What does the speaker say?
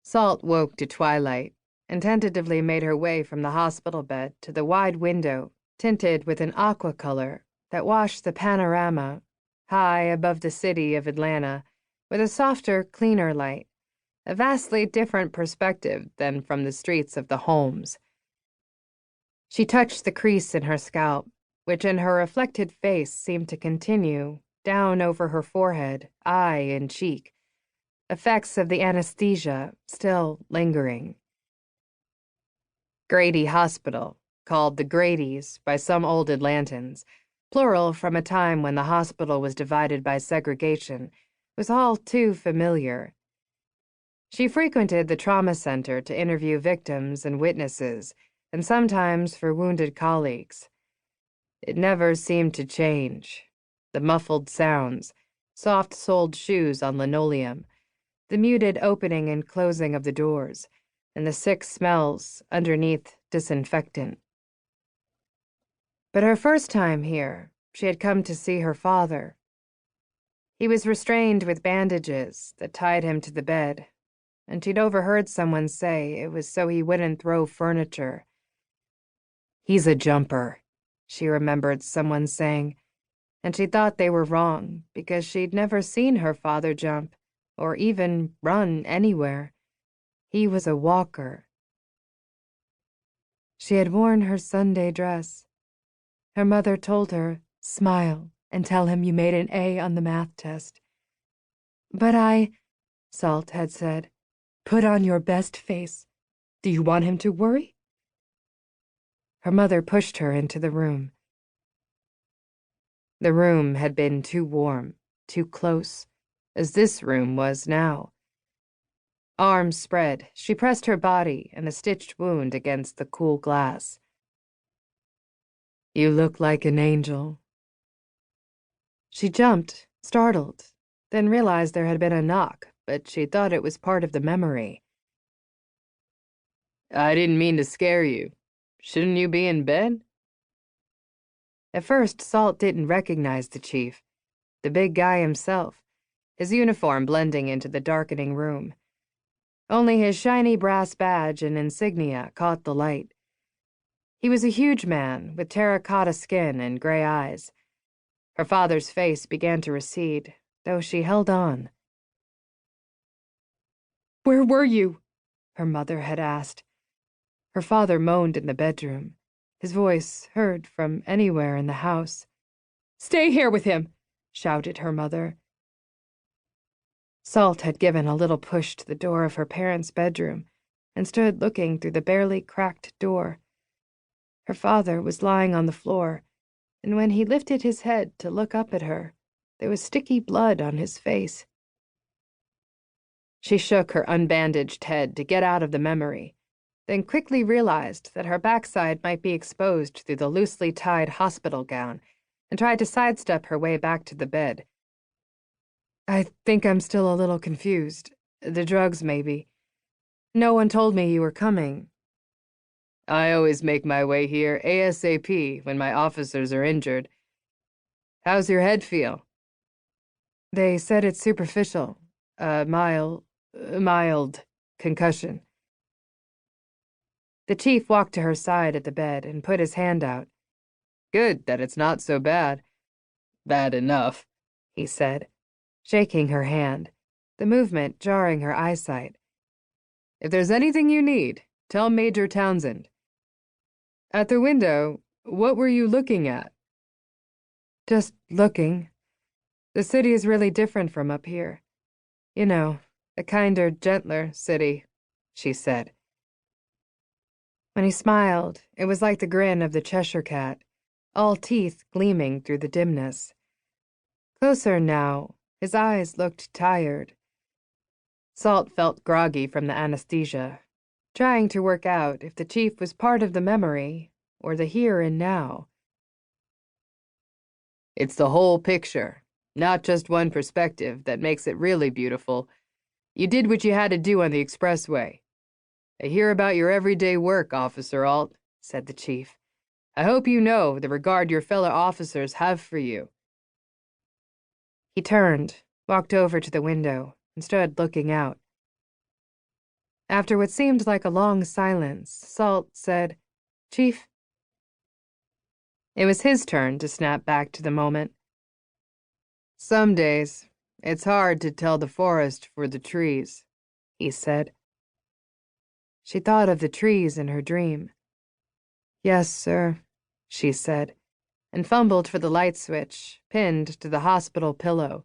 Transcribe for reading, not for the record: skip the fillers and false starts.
Salt woke to twilight and tentatively made her way from the hospital bed to the wide window, tinted with an aqua color that washed the panorama high above the city of Atlanta with a softer, cleaner light, a vastly different perspective than from the streets of the homes. She touched the crease in her scalp, which in her reflected face seemed to continue down over her forehead, eye, and cheek, effects of the anesthesia still lingering. Grady Hospital, called the Gradys by some old Atlantans, plural from a time when the hospital was divided by segregation, was all too familiar. She frequented the trauma center to interview victims and witnesses, and sometimes for wounded colleagues. It never seemed to change. The muffled sounds, soft-soled shoes on linoleum, the muted opening and closing of the doors, and the sick smells underneath disinfectant. But her first time here, she had come to see her father. He was restrained with bandages that tied him to the bed, and she'd overheard someone say it was so he wouldn't throw furniture. "He's a jumper," she remembered someone saying, and she thought they were wrong because she'd never seen her father jump or even run anywhere. He was a walker. She had worn her Sunday dress. Her mother told her, "Smile and tell him you made an A on the math test." "But Salt had said. "Put on your best face. Do you want him to worry?" Her mother pushed her into the room. The room had been too warm, too close, as this room was now. Arms spread, she pressed her body and a stitched wound against the cool glass. "You look like an angel." She jumped, startled, then realized there had been a knock, but she thought it was part of the memory. "I didn't mean to scare you. Shouldn't you be in bed?" At first, Salt didn't recognize the chief, the big guy himself, his uniform blending into the darkening room. Only his shiny brass badge and insignia caught the light. He was a huge man with terracotta skin and gray eyes. Her father's face began to recede, though she held on. "Where were you?" her mother had asked. Her father moaned in the bedroom, his voice heard from anywhere in the house. "Stay here with him," shouted her mother. Salt had given a little push to the door of her parents' bedroom and stood looking through the barely cracked door. Her father was lying on the floor, and when he lifted his head to look up at her, there was sticky blood on his face. She shook her unbandaged head to get out of the memory, then quickly realized that her backside might be exposed through the loosely tied hospital gown, and tried to sidestep her way back to the bed. "I think I'm still a little confused. The drugs, maybe. No one told me you were coming." "I always make my way here ASAP when my officers are injured. How's your head feel?" "They said it's superficial. Mild concussion." The chief walked to her side at the bed and put his hand out. "Good that it's not so bad." "Bad enough," he said, shaking her hand, the movement jarring her eyesight. "If there's anything you need, tell Major Townsend." "At the window, what were you looking at?" "Just looking. The city is really different from up here. You know, a kinder, gentler city," she said. When he smiled, it was like the grin of the Cheshire Cat, all teeth gleaming through the dimness. Closer now, his eyes looked tired. Salt felt groggy from the anesthesia, trying to work out if the chief was part of the memory or the here and now. "It's the whole picture, not just one perspective, that makes it really beautiful. You did what you had to do on the expressway. I hear about your everyday work, Officer Alt," said the chief. "I hope you know the regard your fellow officers have for you." He turned, walked over to the window, and stood looking out. After what seemed like a long silence, Salt said, "Chief." It was his turn to snap back to the moment. "Some days, it's hard to tell the forest for the trees," he said. She thought of the trees in her dream. "Yes, sir," she said, and fumbled for the light switch, pinned to the hospital pillow.